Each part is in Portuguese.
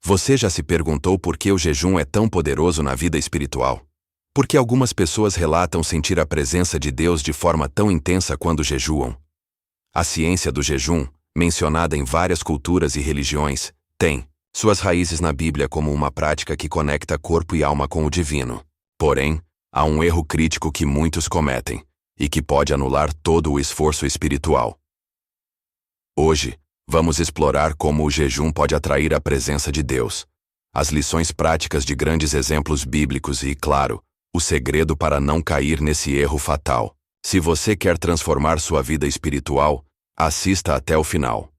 Você já se perguntou por que o jejum é tão poderoso na vida espiritual? Por que algumas pessoas relatam sentir a presença de Deus de forma tão intensa quando jejuam? A ciência do jejum, mencionada em várias culturas e religiões, tem suas raízes na Bíblia como uma prática que conecta corpo e alma com o divino. Porém, há um erro crítico que muitos cometem, e que pode anular todo o esforço espiritual. Hoje, vamos explorar como o jejum pode atrair a presença de Deus, as lições práticas de grandes exemplos bíblicos e, claro, o segredo para não cair nesse erro fatal. Se você quer transformar sua vida espiritual, assista até o final.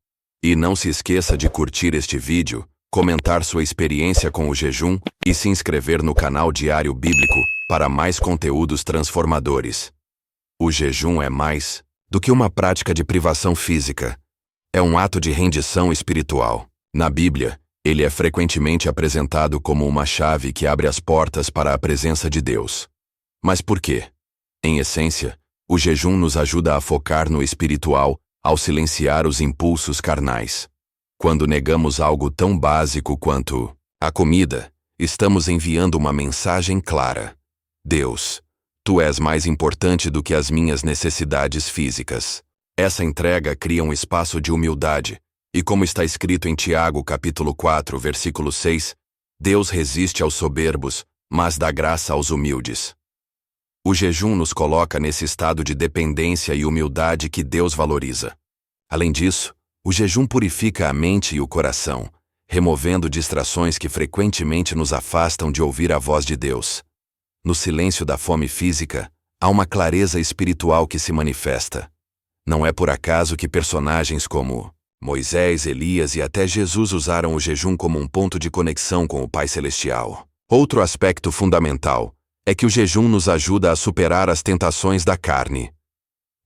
E não se esqueça de curtir este vídeo, comentar sua experiência com o jejum e se inscrever no canal Diário Bíblico para mais conteúdos transformadores. O jejum é mais do que uma prática de privação física. É um ato de rendição espiritual. Na Bíblia, ele é frequentemente apresentado como uma chave que abre as portas para a presença de Deus. Mas por quê? Em essência, o jejum nos ajuda a focar no espiritual ao silenciar os impulsos carnais. Quando negamos algo tão básico quanto a comida, estamos enviando uma mensagem clara: Deus, tu és mais importante do que as minhas necessidades físicas. Essa entrega cria um espaço de humildade, e como está escrito em Tiago capítulo 4, versículo 6, Deus resiste aos soberbos, mas dá graça aos humildes. O jejum nos coloca nesse estado de dependência e humildade que Deus valoriza. Além disso, o jejum purifica a mente e o coração, removendo distrações que frequentemente nos afastam de ouvir a voz de Deus. No silêncio da fome física, há uma clareza espiritual que se manifesta. Não é por acaso que personagens como Moisés, Elias e até Jesus usaram o jejum como um ponto de conexão com o Pai Celestial. Outro aspecto fundamental é que o jejum nos ajuda a superar as tentações da carne.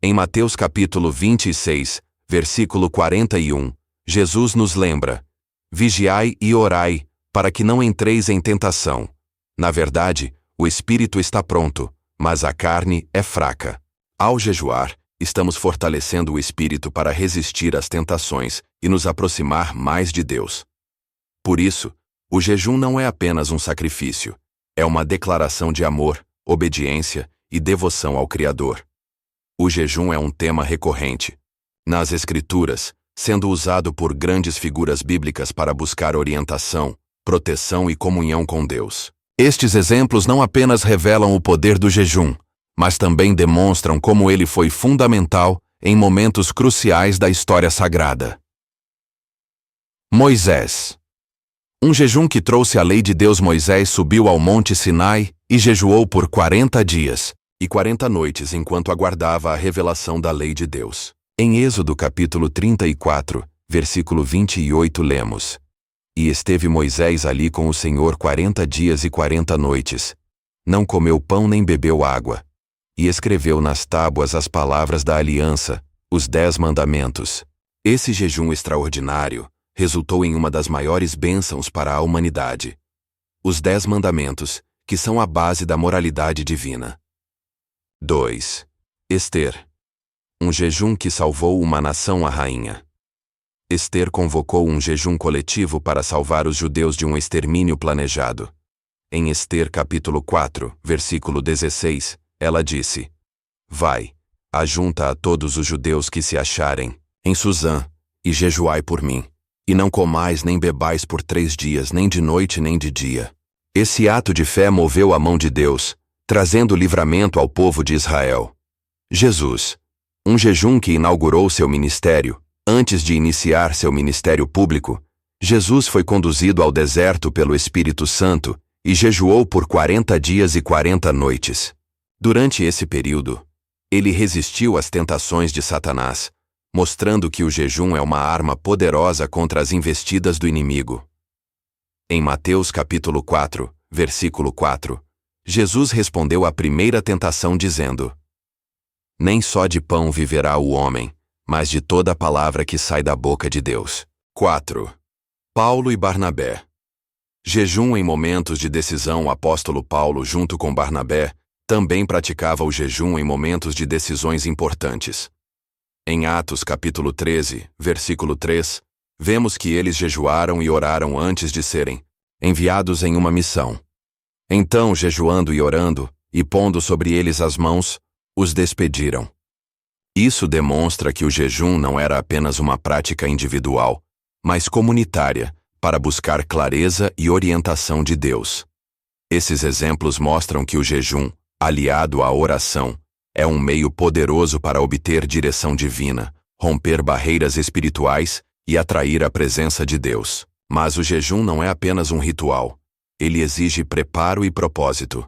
Em Mateus capítulo 26, versículo 41, Jesus nos lembra: Vigiai e orai, para que não entreis em tentação. Na verdade, o espírito está pronto, mas a carne é fraca. Ao jejuar, estamos fortalecendo o espírito para resistir às tentações e nos aproximar mais de Deus. Por isso, o jejum não é apenas um sacrifício, é uma declaração de amor, obediência e devoção ao Criador. O jejum é um tema recorrente nas Escrituras, sendo usado por grandes figuras bíblicas para buscar orientação, proteção e comunhão com Deus. Estes exemplos não apenas revelam o poder do jejum, mas também demonstram como ele foi fundamental em momentos cruciais da história sagrada. Moisés. Um jejum que trouxe a lei de Deus. Moisés subiu ao Monte Sinai e jejuou por 40 dias e 40 noites enquanto aguardava a revelação da lei de Deus. Em Êxodo capítulo 34, versículo 28 lemos: E esteve Moisés ali com o Senhor 40 dias e 40 noites. Não comeu pão nem bebeu água. E escreveu nas tábuas as palavras da aliança, os 10 mandamentos. Esse jejum extraordinário resultou em uma das maiores bênçãos para a humanidade: os 10 mandamentos, que são a base da moralidade divina. 2. Ester. Um jejum que salvou uma nação. A rainha Ester convocou um jejum coletivo para salvar os judeus de um extermínio planejado. Em Ester capítulo 4, versículo 16, ela disse: Vai, ajunta a todos os judeus que se acharem em Susã, e jejuai por mim. E não comais nem bebais por 3 dias, nem de noite nem de dia. Esse ato de fé moveu a mão de Deus, trazendo livramento ao povo de Israel. Jesus. Um jejum que inaugurou seu ministério. Antes de iniciar seu ministério público, Jesus foi conduzido ao deserto pelo Espírito Santo e jejuou por 40 dias e 40 noites. Durante esse período, ele resistiu às tentações de Satanás, mostrando que o jejum é uma arma poderosa contra as investidas do inimigo. Em Mateus capítulo 4, versículo 4, Jesus respondeu à primeira tentação dizendo: Nem só de pão viverá o homem, mas de toda a palavra que sai da boca de Deus. 4. Paulo e Barnabé. Jejum em momentos de decisão. O apóstolo Paulo, junto com Barnabé, também praticava o jejum em momentos de decisões importantes. Em Atos capítulo 13, versículo 3, vemos que eles jejuaram e oraram antes de serem enviados em uma missão. Então, jejuando e orando, e pondo sobre eles as mãos, os despediram. Isso demonstra que o jejum não era apenas uma prática individual, mas comunitária, para buscar clareza e orientação de Deus. Esses exemplos mostram que o jejum, aliado à oração, é um meio poderoso para obter direção divina, romper barreiras espirituais e atrair a presença de Deus. Mas o jejum não é apenas um ritual. Ele exige preparo e propósito.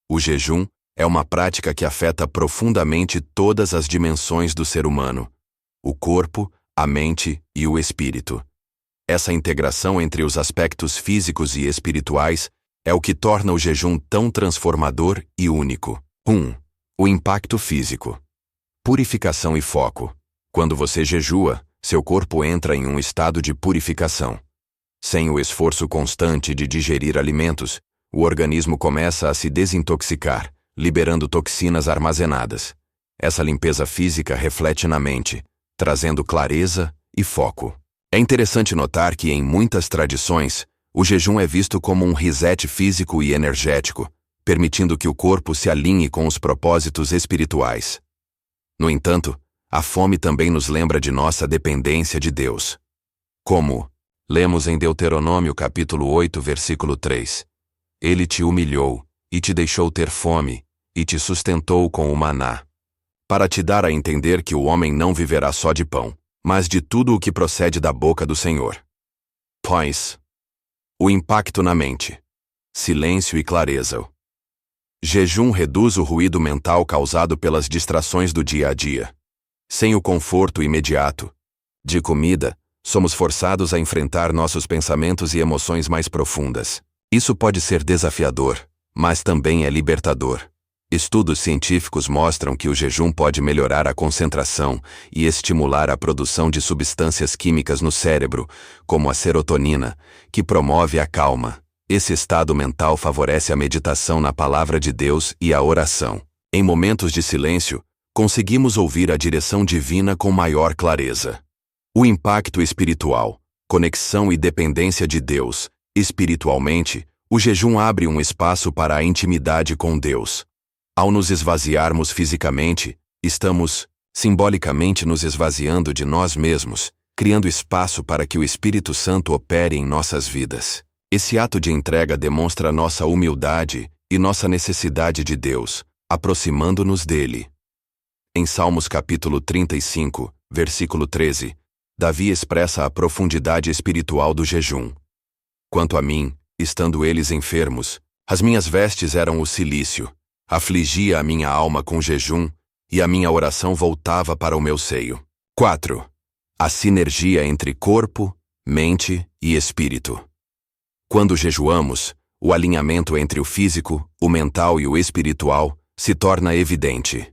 O jejum é uma prática que afeta profundamente todas as dimensões do ser humano: o corpo, a mente e o espírito. Essa integração entre os aspectos físicos e espirituais é o que torna o jejum tão transformador e único. 1. O impacto físico. Purificação e foco. Quando você jejua, seu corpo entra em um estado de purificação. Sem o esforço constante de digerir alimentos, o organismo começa a se desintoxicar, liberando toxinas armazenadas. Essa limpeza física reflete na mente, trazendo clareza e foco. É interessante notar que em muitas tradições, o jejum é visto como um reset físico e energético, permitindo que o corpo se alinhe com os propósitos espirituais. No entanto, a fome também nos lembra de nossa dependência de Deus. Como lemos em Deuteronômio capítulo 8, versículo 3. Ele te humilhou, e te deixou ter fome, e te sustentou com o maná, para te dar a entender que o homem não viverá só de pão, mas de tudo o que procede da boca do Senhor. Pois, o impacto na mente. Silêncio e clareza. Jejum reduz o ruído mental causado pelas distrações do dia a dia. Sem o conforto imediato de comida, somos forçados a enfrentar nossos pensamentos e emoções mais profundas. Isso pode ser desafiador, mas também é libertador. Estudos científicos mostram que o jejum pode melhorar a concentração e estimular a produção de substâncias químicas no cérebro, como a serotonina, que promove a calma. Esse estado mental favorece a meditação na palavra de Deus e a oração. Em momentos de silêncio, conseguimos ouvir a direção divina com maior clareza. O impacto espiritual, conexão e dependência de Deus. Espiritualmente, o jejum abre um espaço para a intimidade com Deus. Ao nos esvaziarmos fisicamente, estamos, simbolicamente, nos esvaziando de nós mesmos, criando espaço para que o Espírito Santo opere em nossas vidas. Esse ato de entrega demonstra nossa humildade e nossa necessidade de Deus, aproximando-nos dele. Em Salmos capítulo 35, versículo 13, Davi expressa a profundidade espiritual do jejum. Quanto a mim, estando eles enfermos, as minhas vestes eram o cilício, afligia a minha alma com jejum, e a minha oração voltava para o meu seio. 4. A sinergia entre corpo, mente e espírito. Quando jejuamos, o alinhamento entre o físico, o mental e o espiritual se torna evidente.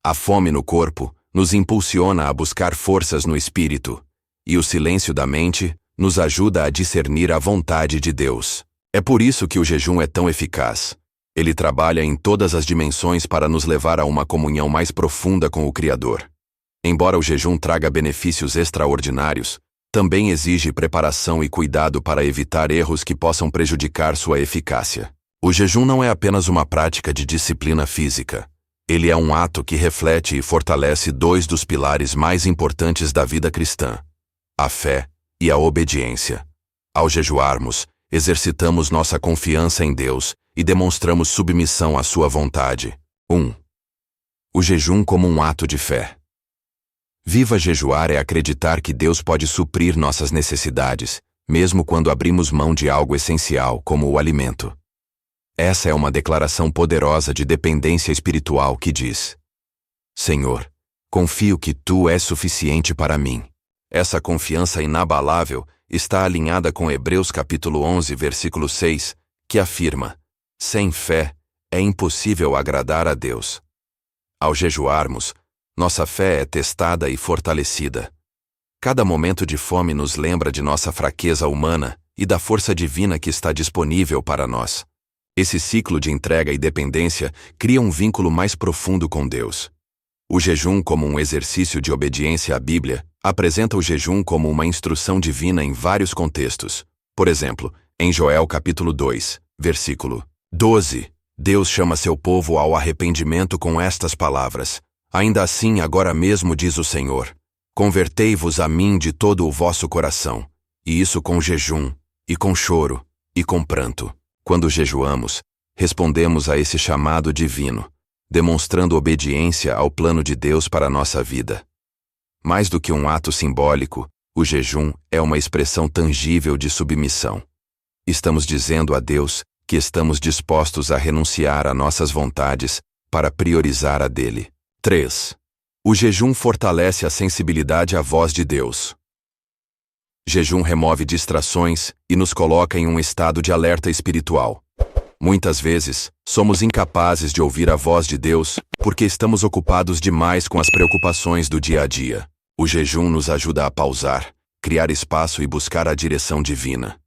A fome no corpo nos impulsiona a buscar forças no espírito, e o silêncio da mente nos ajuda a discernir a vontade de Deus. É por isso que o jejum é tão eficaz. Ele trabalha em todas as dimensões para nos levar a uma comunhão mais profunda com o Criador. Embora o jejum traga benefícios extraordinários, também exige preparação e cuidado para evitar erros que possam prejudicar sua eficácia. O jejum não é apenas uma prática de disciplina física. Ele é um ato que reflete e fortalece dois dos pilares mais importantes da vida cristã: a fé e a obediência. Ao jejuarmos, exercitamos nossa confiança em Deus e demonstramos submissão à sua vontade. 1. O jejum como um ato de fé. Viva jejuar é acreditar que Deus pode suprir nossas necessidades, mesmo quando abrimos mão de algo essencial, como o alimento. Essa é uma declaração poderosa de dependência espiritual que diz: Senhor, confio que Tu és suficiente para mim. Essa confiança inabalável está alinhada com Hebreus capítulo 11, versículo 6, que afirma: sem fé, é impossível agradar a Deus. Ao jejuarmos, nossa fé é testada e fortalecida. Cada momento de fome nos lembra de nossa fraqueza humana e da força divina que está disponível para nós. Esse ciclo de entrega e dependência cria um vínculo mais profundo com Deus. O jejum como um exercício de obediência à Bíblia apresenta o jejum como uma instrução divina em vários contextos. Por exemplo, em Joel capítulo 2, versículo 12, Deus chama seu povo ao arrependimento com estas palavras: Ainda assim, agora mesmo diz o Senhor, convertei-vos a mim de todo o vosso coração, e isso com jejum, e com choro, e com pranto. Quando jejuamos, respondemos a esse chamado divino, demonstrando obediência ao plano de Deus para a nossa vida. Mais do que um ato simbólico, o jejum é uma expressão tangível de submissão. Estamos dizendo a Deus que estamos dispostos a renunciar a nossas vontades para priorizar a dele. 3. O jejum fortalece a sensibilidade à voz de Deus. Jejum remove distrações e nos coloca em um estado de alerta espiritual. Muitas vezes, somos incapazes de ouvir a voz de Deus porque estamos ocupados demais com as preocupações do dia a dia. O jejum nos ajuda a pausar, criar espaço e buscar a direção divina.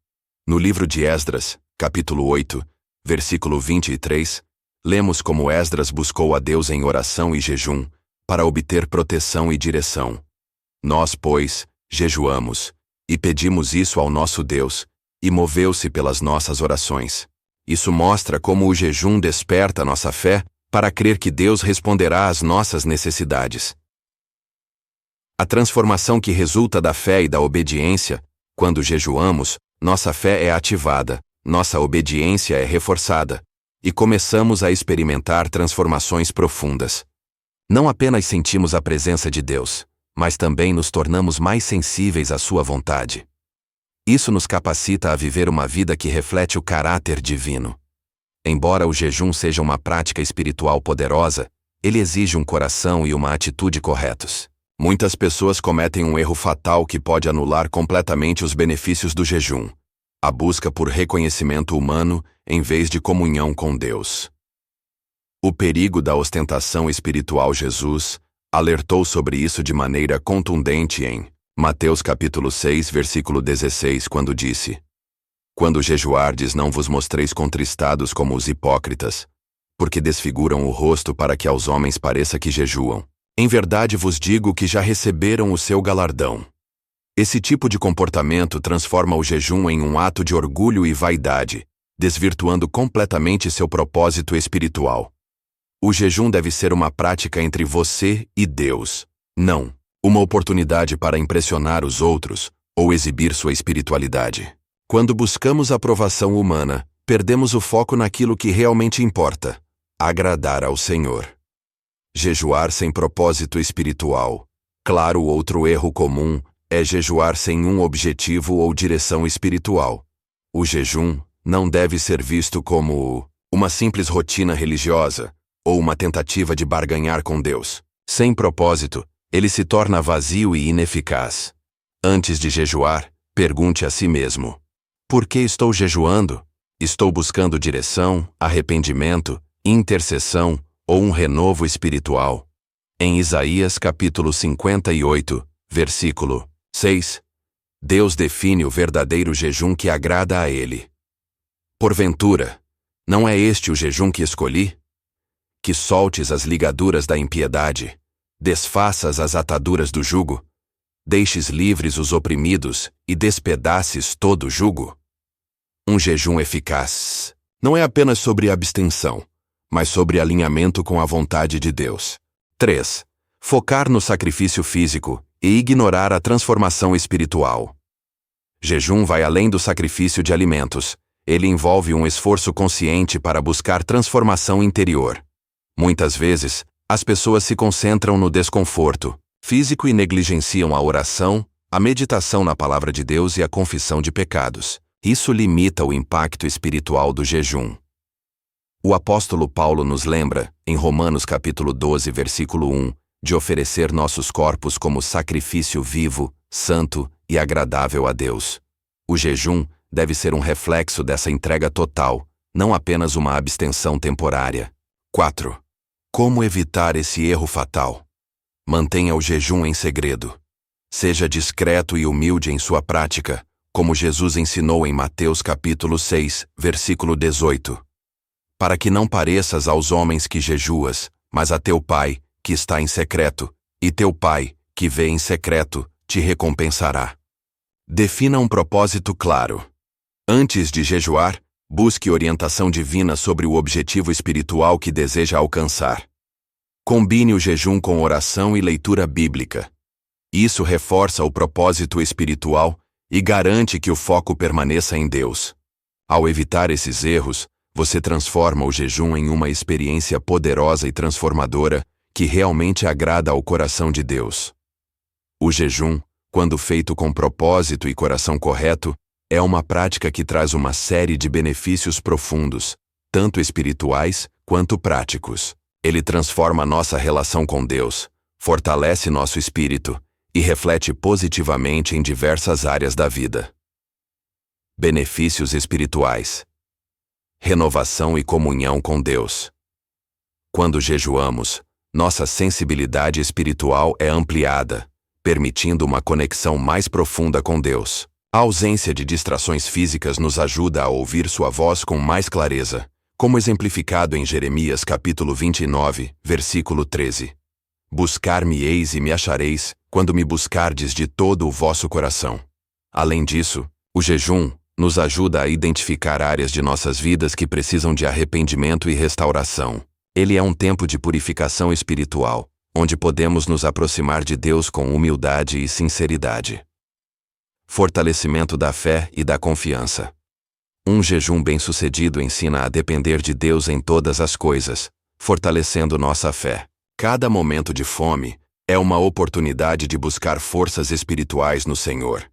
No livro de Esdras, capítulo 8, versículo 23, lemos como Esdras buscou a Deus em oração e jejum para obter proteção e direção. Nós, pois, jejuamos e pedimos isso ao nosso Deus, e moveu-se pelas nossas orações. Isso mostra como o jejum desperta nossa fé para crer que Deus responderá às nossas necessidades. A transformação que resulta da fé e da obediência, quando jejuamos, nossa fé é ativada, nossa obediência é reforçada, e começamos a experimentar transformações profundas. Não apenas sentimos a presença de Deus, mas também nos tornamos mais sensíveis à sua vontade. Isso nos capacita a viver uma vida que reflete o caráter divino. Embora o jejum seja uma prática espiritual poderosa, ele exige um coração e uma atitude corretos. Muitas pessoas cometem um erro fatal que pode anular completamente os benefícios do jejum: a busca por reconhecimento humano em vez de comunhão com Deus. O perigo da ostentação espiritual. Jesus alertou sobre isso de maneira contundente em Mateus capítulo 6, versículo 16, quando disse: Quando jejuardes, não vos mostreis contristados como os hipócritas, porque desfiguram o rosto para que aos homens pareça que jejuam. Em verdade vos digo que já receberam o seu galardão. Esse tipo de comportamento transforma o jejum em um ato de orgulho e vaidade, desvirtuando completamente seu propósito espiritual. O jejum deve ser uma prática entre você e Deus, não uma oportunidade para impressionar os outros ou exibir sua espiritualidade. Quando buscamos aprovação humana, perdemos o foco naquilo que realmente importa: agradar ao Senhor. Jejuar sem propósito espiritual. Claro, outro erro comum é jejuar sem um objetivo ou direção espiritual. O jejum não deve ser visto como uma simples rotina religiosa ou uma tentativa de barganhar com Deus. Sem propósito, ele se torna vazio e ineficaz. Antes de jejuar, pergunte a si mesmo: por que estou jejuando? Estou buscando direção, arrependimento, intercessão ou um renovo espiritual? Em Isaías capítulo 58, versículo 6, Deus define o verdadeiro jejum que agrada a Ele. Porventura, não é este o jejum que escolhi? Que soltes as ligaduras da impiedade, desfaças as ataduras do jugo, deixes livres os oprimidos e despedaces todo o jugo. Um jejum eficaz não é apenas sobre abstenção, mas sobre alinhamento com a vontade de Deus. 3. Focar no sacrifício físico e ignorar a transformação espiritual. Jejum vai além do sacrifício de alimentos. Ele envolve um esforço consciente para buscar transformação interior. Muitas vezes, as pessoas se concentram no desconforto físico e negligenciam a oração, a meditação na palavra de Deus e a confissão de pecados. Isso limita o impacto espiritual do jejum. O apóstolo Paulo nos lembra, em Romanos capítulo 12, versículo 1, de oferecer nossos corpos como sacrifício vivo, santo e agradável a Deus. O jejum deve ser um reflexo dessa entrega total, não apenas uma abstenção temporária. 4. Como evitar esse erro fatal? Mantenha o jejum em segredo. Seja discreto e humilde em sua prática, como Jesus ensinou em Mateus capítulo 6, versículo 18. Para que não pareças aos homens que jejuas, mas a teu Pai, que está em secreto, e teu Pai, que vê em secreto, te recompensará. Defina um propósito claro. Antes de jejuar, busque orientação divina sobre o objetivo espiritual que deseja alcançar. Combine o jejum com oração e leitura bíblica. Isso reforça o propósito espiritual e garante que o foco permaneça em Deus. Ao evitar esses erros, você transforma o jejum em uma experiência poderosa e transformadora que realmente agrada ao coração de Deus. O jejum, quando feito com propósito e coração correto, é uma prática que traz uma série de benefícios profundos, tanto espirituais quanto práticos. Ele transforma nossa relação com Deus, fortalece nosso espírito e reflete positivamente em diversas áreas da vida. Benefícios espirituais. Renovação e comunhão com Deus. Quando jejuamos, nossa sensibilidade espiritual é ampliada, permitindo uma conexão mais profunda com Deus. A ausência de distrações físicas nos ajuda a ouvir sua voz com mais clareza, como exemplificado em Jeremias capítulo 29, versículo 13. Buscar-me-eis e me achareis, quando me buscardes de todo o vosso coração. Além disso, o jejum nos ajuda a identificar áreas de nossas vidas que precisam de arrependimento e restauração. Ele é um tempo de purificação espiritual, onde podemos nos aproximar de Deus com humildade e sinceridade. Fortalecimento da fé e da confiança. Um jejum bem-sucedido ensina a depender de Deus em todas as coisas, fortalecendo nossa fé. Cada momento de fome é uma oportunidade de buscar forças espirituais no Senhor,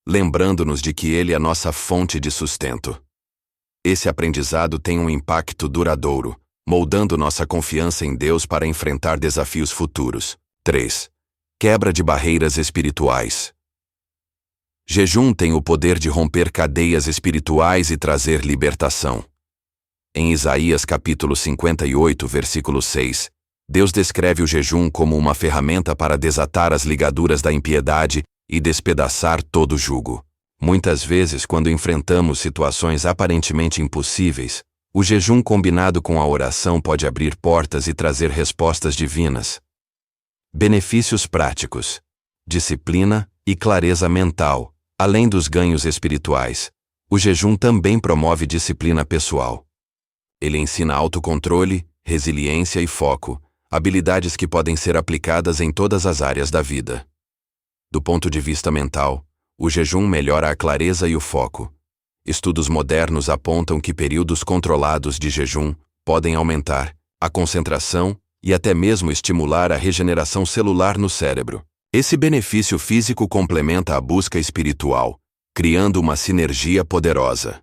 lembrando-nos de que Ele é nossa fonte de sustento. Esse aprendizado tem um impacto duradouro, moldando nossa confiança em Deus para enfrentar desafios futuros. 3. Quebra de barreiras espirituais. Jejum tem o poder de romper cadeias espirituais e trazer libertação. Em Isaías capítulo 58, versículo 6, Deus descreve o jejum como uma ferramenta para desatar as ligaduras da impiedade e despedaçar todo jugo. Muitas vezes, quando enfrentamos situações aparentemente impossíveis, o jejum combinado com a oração pode abrir portas e trazer respostas divinas. Benefícios práticos. Disciplina e clareza mental. Além dos ganhos espirituais, o jejum também promove disciplina pessoal. Ele ensina autocontrole, resiliência e foco, habilidades que podem ser aplicadas em todas as áreas da vida. Do ponto de vista mental, o jejum melhora a clareza e o foco. Estudos modernos apontam que períodos controlados de jejum podem aumentar a concentração e até mesmo estimular a regeneração celular no cérebro. Esse benefício físico complementa a busca espiritual, criando uma sinergia poderosa.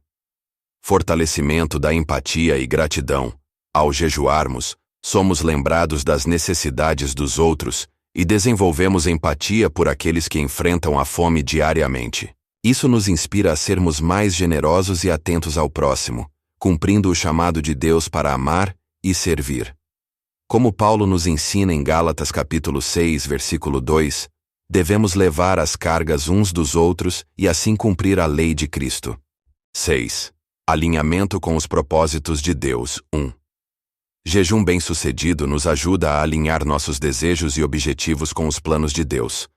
Fortalecimento da empatia e gratidão. Ao jejuarmos, somos lembrados das necessidades dos outros e desenvolvemos empatia por aqueles que enfrentam a fome diariamente. Isso nos inspira a sermos mais generosos e atentos ao próximo, cumprindo o chamado de Deus para amar e servir. Como Paulo nos ensina em Gálatas capítulo 6, versículo 2, devemos levar as cargas uns dos outros e assim cumprir a lei de Cristo. 6. Alinhamento com os propósitos de Deus. 1. Jejum bem-sucedido nos ajuda a alinhar nossos desejos e objetivos com os planos de Deus.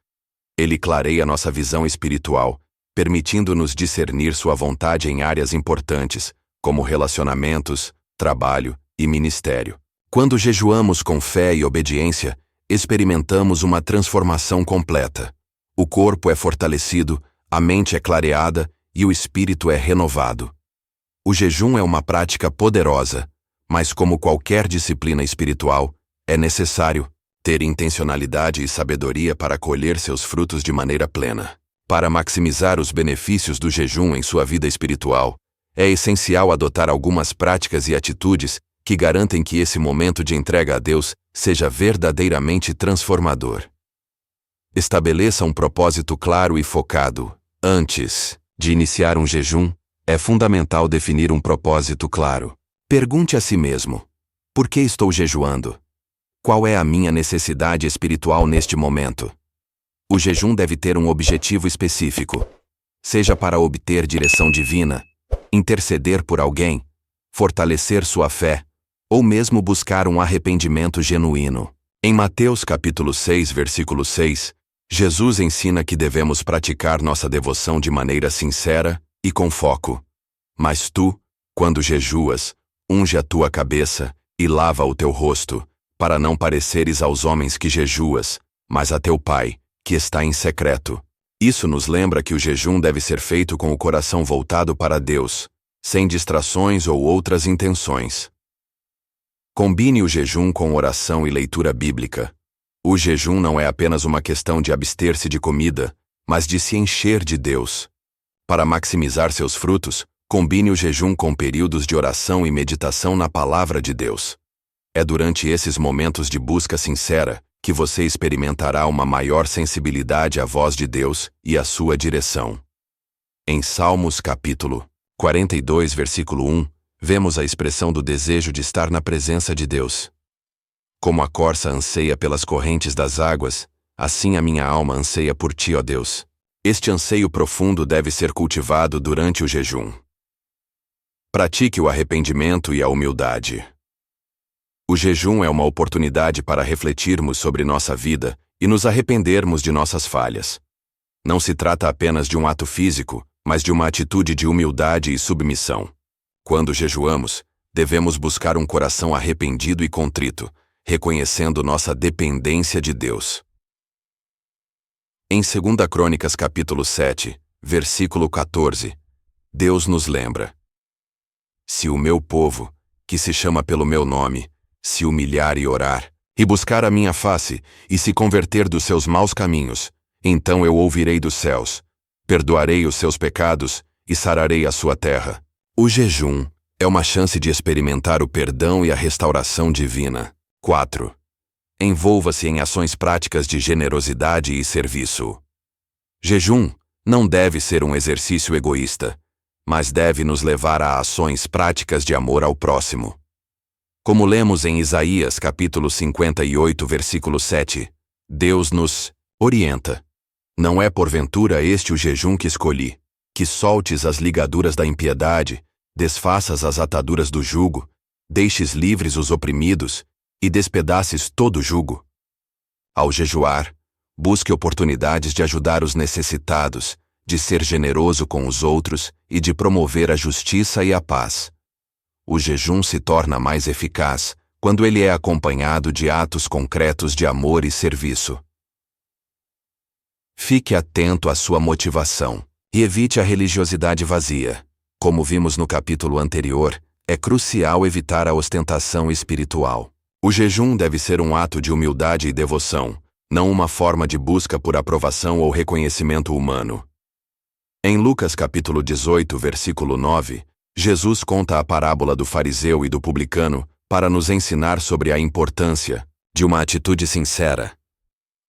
Ele clareia nossa visão espiritual, permitindo-nos discernir sua vontade em áreas importantes, como relacionamentos, trabalho e ministério. Quando jejuamos com fé e obediência, experimentamos uma transformação completa. O corpo é fortalecido, a mente é clareada e o espírito é renovado. O jejum é uma prática poderosa, mas como qualquer disciplina espiritual, é necessário ter intencionalidade e sabedoria para colher seus frutos de maneira plena. Para maximizar os benefícios do jejum em sua vida espiritual, é essencial adotar algumas práticas e atitudes que garantem que esse momento de entrega a Deus seja verdadeiramente transformador. Estabeleça um propósito claro e focado. Antes de iniciar um jejum, é fundamental definir um propósito claro. Pergunte a si mesmo: por que estou jejuando? Qual é a minha necessidade espiritual neste momento? O jejum deve ter um objetivo específico, seja para obter direção divina, interceder por alguém, fortalecer sua fé, ou mesmo buscar um arrependimento genuíno. Em Mateus capítulo 6, versículo 6, Jesus ensina que devemos praticar nossa devoção de maneira sincera e com foco. Mas tu, quando jejuas, unge a tua cabeça e lava o teu rosto, para não pareceres aos homens que jejuas, mas a teu Pai, que está em secreto. Isso nos lembra que o jejum deve ser feito com o coração voltado para Deus, sem distrações ou outras intenções. Combine o jejum com oração e leitura bíblica. O jejum não é apenas uma questão de abster-se de comida, mas de se encher de Deus. Para maximizar seus frutos, combine o jejum com períodos de oração e meditação na palavra de Deus. É durante esses momentos de busca sincera que você experimentará uma maior sensibilidade à voz de Deus e à sua direção. Em Salmos capítulo 42, versículo 1, vemos a expressão do desejo de estar na presença de Deus. Como a corça anseia pelas correntes das águas, assim a minha alma anseia por ti, ó Deus. Este anseio profundo deve ser cultivado durante o jejum. Pratique o arrependimento e a humildade. O jejum é uma oportunidade para refletirmos sobre nossa vida e nos arrependermos de nossas falhas. Não se trata apenas de um ato físico, mas de uma atitude de humildade e submissão. Quando jejuamos, devemos buscar um coração arrependido e contrito, reconhecendo nossa dependência de Deus. Em 2 Crônicas capítulo 7, versículo 14, Deus nos lembra: se o meu povo, que se chama pelo meu nome, se humilhar e orar, e buscar a minha face, e se converter dos seus maus caminhos, então eu ouvirei dos céus, perdoarei os seus pecados e sararei a sua terra. O jejum é uma chance de experimentar o perdão e a restauração divina. 4. Envolva-se em ações práticas de generosidade e serviço. Jejum não deve ser um exercício egoísta, mas deve nos levar a ações práticas de amor ao próximo. Como lemos em Isaías capítulo 58, versículo 7, Deus nos orienta. Não é porventura este o jejum que escolhi, que soltes as ligaduras da impiedade, desfaças as ataduras do jugo, deixes livres os oprimidos e despedaces todo o jugo? Ao jejuar, busque oportunidades de ajudar os necessitados, de ser generoso com os outros e de promover a justiça e a paz. O jejum se torna mais eficaz quando ele é acompanhado de atos concretos de amor e serviço. Fique atento à sua motivação e evite a religiosidade vazia. Como vimos no capítulo anterior, é crucial evitar a ostentação espiritual. O jejum deve ser um ato de humildade e devoção, não uma forma de busca por aprovação ou reconhecimento humano. Em Lucas capítulo 18, versículo 9, Jesus conta a parábola do fariseu e do publicano para nos ensinar sobre a importância de uma atitude sincera.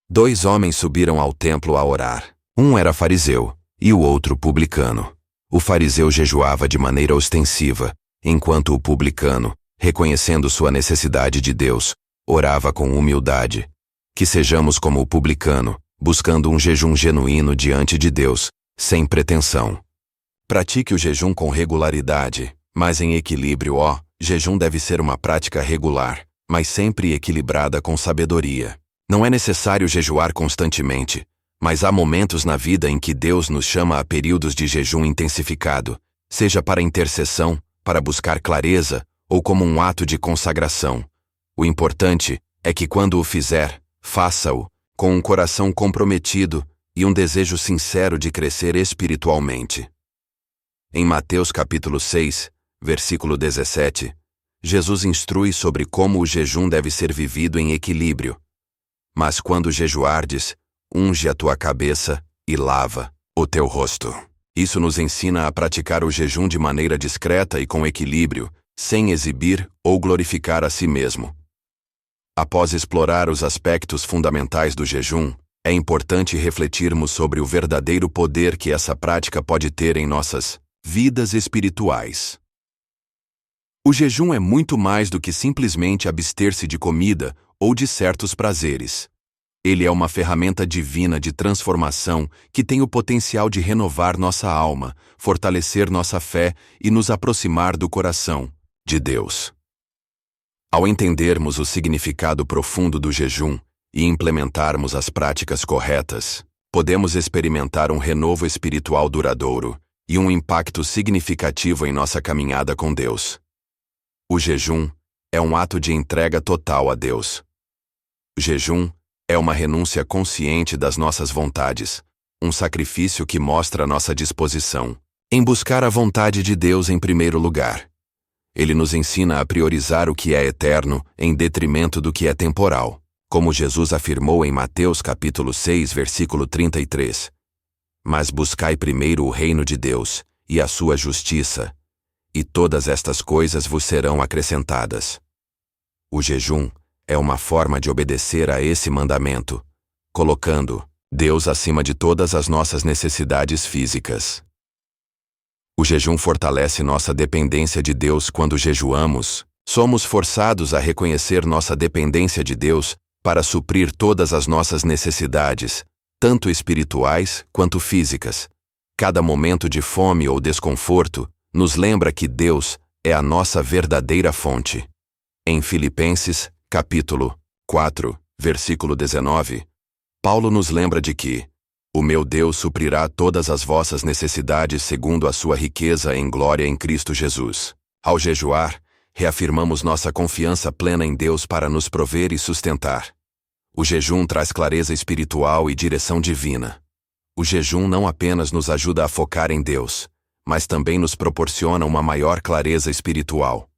2 homens subiram ao templo a orar. Um era fariseu e o outro publicano. O fariseu jejuava de maneira ostensiva, enquanto o publicano, reconhecendo sua necessidade de Deus, orava com humildade. Que sejamos como o publicano, buscando um jejum genuíno diante de Deus, sem pretensão. Pratique o jejum com regularidade, mas em equilíbrio. Jejum deve ser uma prática regular, mas sempre equilibrada com sabedoria. Não é necessário jejuar constantemente, mas há momentos na vida em que Deus nos chama a períodos de jejum intensificado, seja para intercessão, para buscar clareza, ou como um ato de consagração. O importante é que quando o fizer, faça-o com um coração comprometido e um desejo sincero de crescer espiritualmente. Em Mateus capítulo 6, versículo 17, Jesus instrui sobre como o jejum deve ser vivido em equilíbrio. Mas quando jejuardes, unge a tua cabeça e lava o teu rosto. Isso nos ensina a praticar o jejum de maneira discreta e com equilíbrio, sem exibir ou glorificar a si mesmo. Após explorar os aspectos fundamentais do jejum, é importante refletirmos sobre o verdadeiro poder que essa prática pode ter em nossas vidas espirituais. O jejum é muito mais do que simplesmente abster-se de comida ou de certos prazeres. Ele é uma ferramenta divina de transformação que tem o potencial de renovar nossa alma, fortalecer nossa fé e nos aproximar do coração de Deus. Ao entendermos o significado profundo do jejum e implementarmos as práticas corretas, podemos experimentar um renovo espiritual duradouro e um impacto significativo em nossa caminhada com Deus. O jejum é um ato de entrega total a Deus. O jejum é uma renúncia consciente das nossas vontades, um sacrifício que mostra nossa disposição em buscar a vontade de Deus em primeiro lugar. Ele nos ensina a priorizar o que é eterno em detrimento do que é temporal, como Jesus afirmou em Mateus capítulo 6, versículo 33. Mas buscai primeiro o reino de Deus e a sua justiça, e todas estas coisas vos serão acrescentadas. O jejum é uma forma de obedecer a esse mandamento, colocando Deus acima de todas as nossas necessidades físicas. O jejum fortalece nossa dependência de Deus. Quando jejuamos, somos forçados a reconhecer nossa dependência de Deus para suprir todas as nossas necessidades, tanto espirituais quanto físicas. Cada momento de fome ou desconforto nos lembra que Deus é a nossa verdadeira fonte. Em Filipenses, capítulo 4, versículo 19, Paulo nos lembra de que o meu Deus suprirá todas as vossas necessidades segundo a sua riqueza em glória em Cristo Jesus. Ao jejuar, reafirmamos nossa confiança plena em Deus para nos prover e sustentar. O jejum traz clareza espiritual e direção divina. O jejum não apenas nos ajuda a focar em Deus, mas também nos proporciona uma maior clareza espiritual.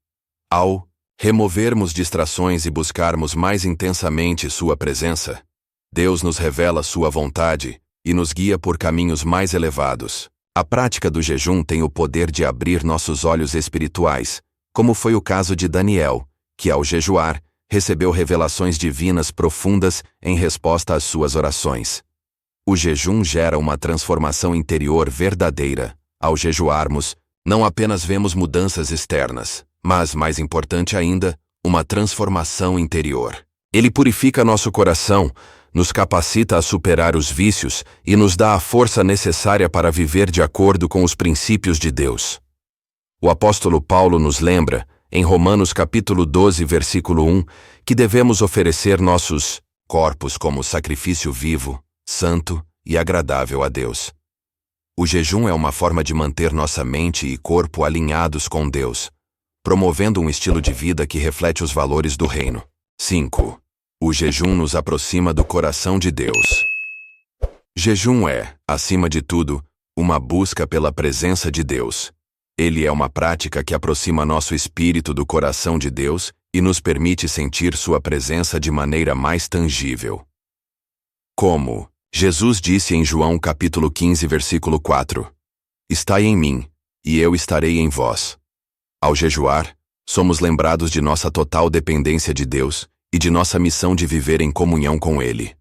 Ao removermos distrações e buscarmos mais intensamente sua presença, Deus nos revela sua vontade e nos guia por caminhos mais elevados. A prática do jejum tem o poder de abrir nossos olhos espirituais, como foi o caso de Daniel, que ao jejuar, recebeu revelações divinas profundas em resposta às suas orações. O jejum gera uma transformação interior verdadeira. Ao jejuarmos, não apenas vemos mudanças externas, mas, mais importante ainda, uma transformação interior. Ele purifica nosso coração, nos capacita a superar os vícios e nos dá a força necessária para viver de acordo com os princípios de Deus. O apóstolo Paulo nos lembra, em Romanos capítulo 12, versículo 1, que devemos oferecer nossos corpos como sacrifício vivo, santo e agradável a Deus. O jejum é uma forma de manter nossa mente e corpo alinhados com Deus, promovendo um estilo de vida que reflete os valores do reino. 5. O jejum nos aproxima do coração de Deus. Jejum é, acima de tudo, uma busca pela presença de Deus. Ele é uma prática que aproxima nosso espírito do coração de Deus e nos permite sentir sua presença de maneira mais tangível. Como Jesus disse em João capítulo 15, versículo 4: Estai em mim, e eu estarei em vós. Ao jejuar, somos lembrados de nossa total dependência de Deus e de nossa missão de viver em comunhão com Ele.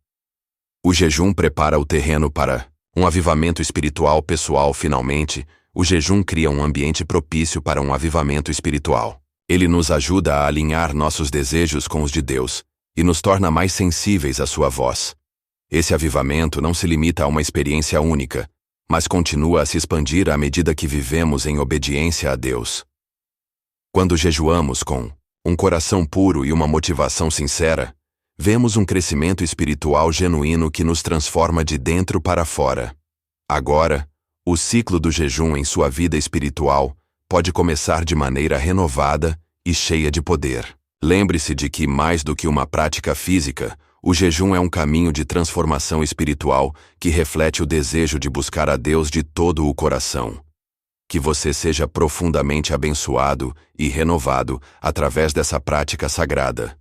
O jejum prepara o terreno para um avivamento espiritual pessoal. Finalmente, o jejum cria um ambiente propício para um avivamento espiritual. Ele nos ajuda a alinhar nossos desejos com os de Deus e nos torna mais sensíveis à sua voz. Esse avivamento não se limita a uma experiência única, mas continua a se expandir à medida que vivemos em obediência a Deus. Quando jejuamos com um coração puro e uma motivação sincera, vemos um crescimento espiritual genuíno que nos transforma de dentro para fora. Agora, o ciclo do jejum em sua vida espiritual pode começar de maneira renovada e cheia de poder. Lembre-se de que, mais do que uma prática física, o jejum é um caminho de transformação espiritual que reflete o desejo de buscar a Deus de todo o coração. Que você seja profundamente abençoado e renovado através dessa prática sagrada.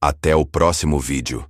Até o próximo vídeo.